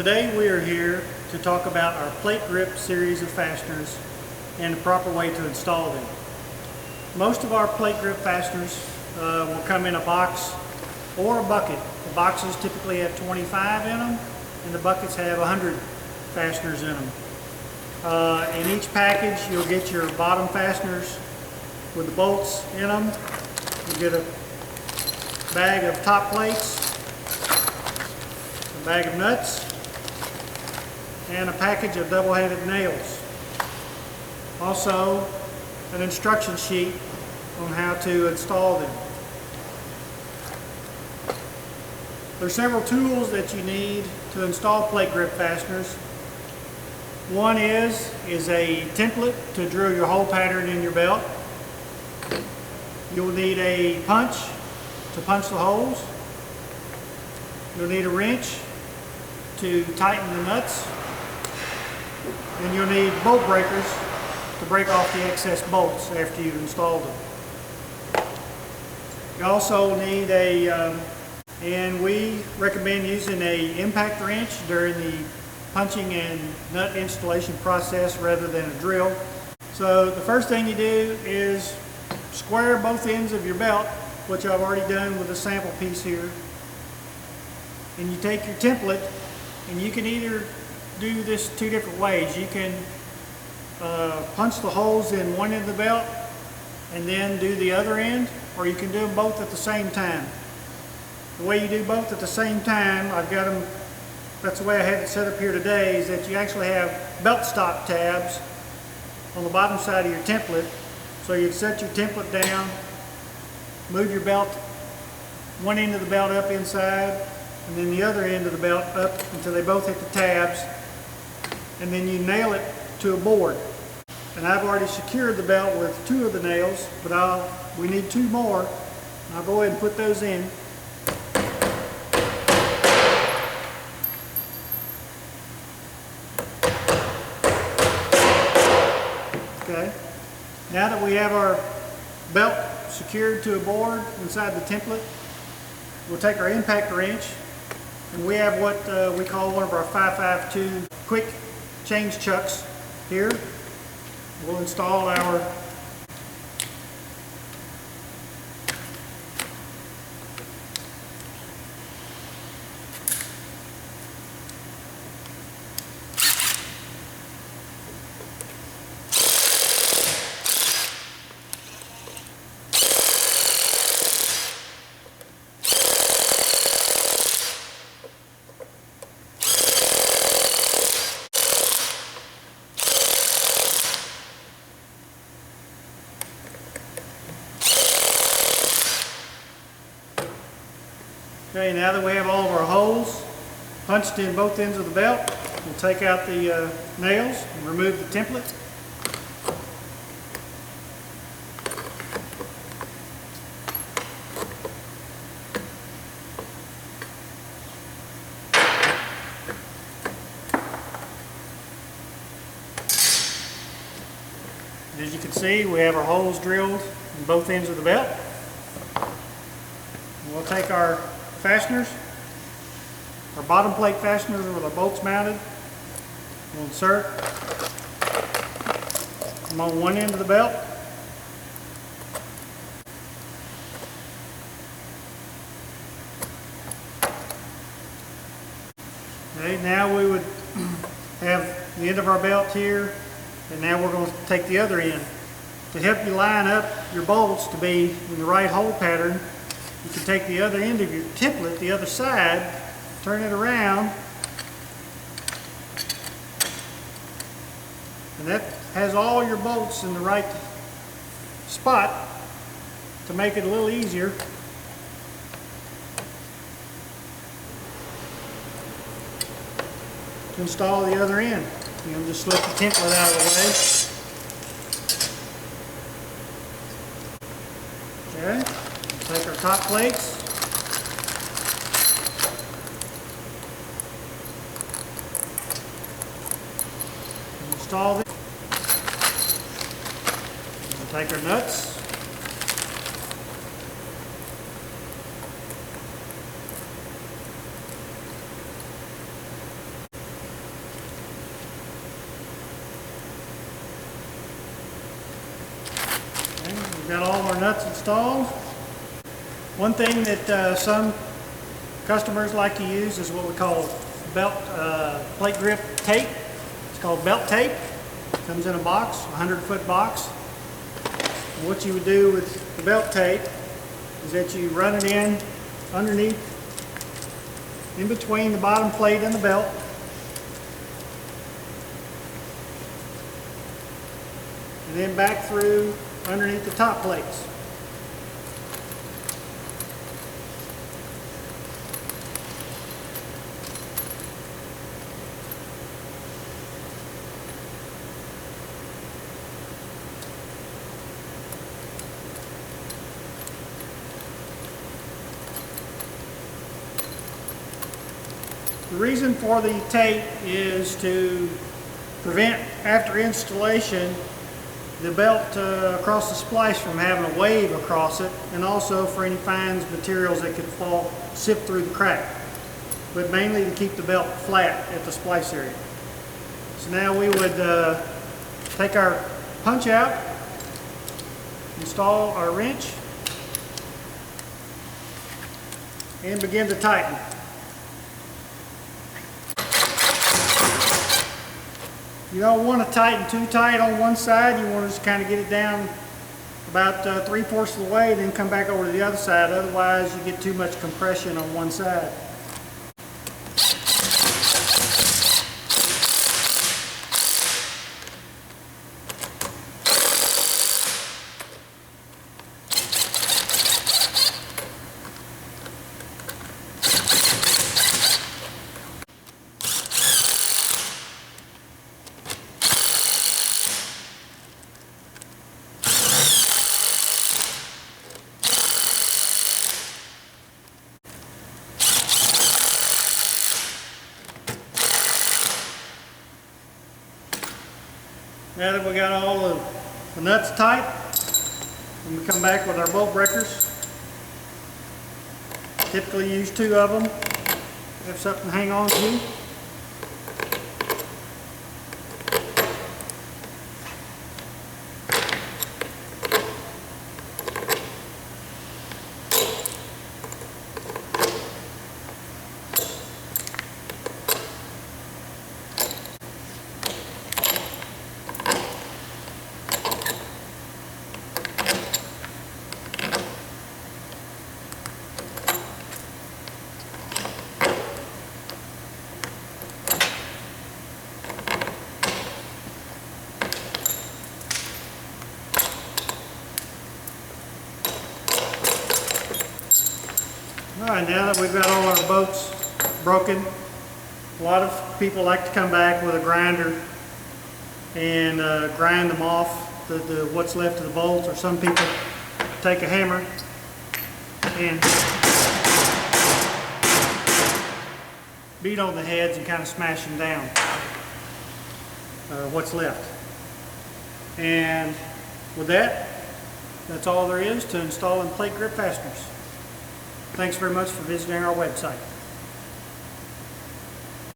Today we are here to talk about our Plategrip series of fasteners and the proper way to install them. Most of our Plategrip fasteners will come in a box or a bucket. The boxes typically have 25 in them and the buckets have 100 fasteners in them. In each package you'll get your bottom fasteners with the bolts in them. You get a bag of top plates, a bag of nuts, and a package of double-headed nails. Also, an instruction sheet on how to install them. There are several tools that you need to install Plategrip fasteners. One is a template to drill your hole pattern in your belt. You'll need a punch to punch the holes. You'll need a wrench to tighten the nuts. And you'll need bolt breakers to break off the excess bolts after you've installed them. You also need and we recommend using an impact wrench during the punching and nut installation process rather than a drill. So the first thing you do is square both ends of your belt, which I've already done with a sample piece here. And you take your template, and you can either do this two different ways. You can punch the holes in one end of the belt and then do the other end, or you can do them both at the same time. The way you do both at the same time, I've got them, that's the way I have it set up here today, is that you actually have belt stop tabs on the bottom side of your template. So you'd set your template down, move your belt, one end of the belt up inside, and then the other end of the belt up until they both hit the tabs, and then you nail it to a board. And I've already secured the belt with 2 of the nails, but we need 2 more. I'll go ahead and put those in. Okay. Now that we have our belt secured to a board inside the template, we'll take our impact wrench, and we have what we call one of our 552 quick change chucks here. We'll install our Okay, now that we have all of our holes punched in both ends of the belt, we'll take out the nails and remove the template. As you can see, we have our holes drilled in both ends of the belt. We'll take our fasteners, our bottom plate fasteners with our bolts mounted. We'll insert them on one end of the belt. Okay, now we would have the end of our belt here, and now we're going to take the other end. To help you line up your bolts to be in the right hole pattern, you can take the other end of your template, the other side, turn it around, and that has all your bolts in the right spot to make it a little easier. To install the other end. You know, just slip the template out of the way. Okay. Take our top plates, install them. We'll take our nuts, got all our nuts installed. One thing that some customers like to use is what we call belt plate grip tape. It's called belt tape. It comes in a box, a 100-foot box. And what you would do with the belt tape is that you run it in underneath, in between the bottom plate and the belt. And then back through underneath the top plates. The reason for the tape is to prevent, after installation, the belt across the splice from having a wave across it, and also for any fines materials that could sift through the crack, but mainly to keep the belt flat at the splice area. So now we would take our punch out, install our wrench, and begin to tighten. You don't want to tighten too tight on one side. You want to just kind of get it down about 3/4 of the way, then come back over to the other side. Otherwise, you get too much compression on one side. Now that we got all of the nuts tight, we come back with our bolt breakers. Typically use 2 of them. Have something to hang on to. Alright, now that we've got all our bolts broken, a lot of people like to come back with a grinder and grind them off, what's left of the bolts, or some people take a hammer and beat on the heads and kind of smash them down, what's left. And with that, that's all there is to installing plate grip fasteners. Thanks very much for visiting our website.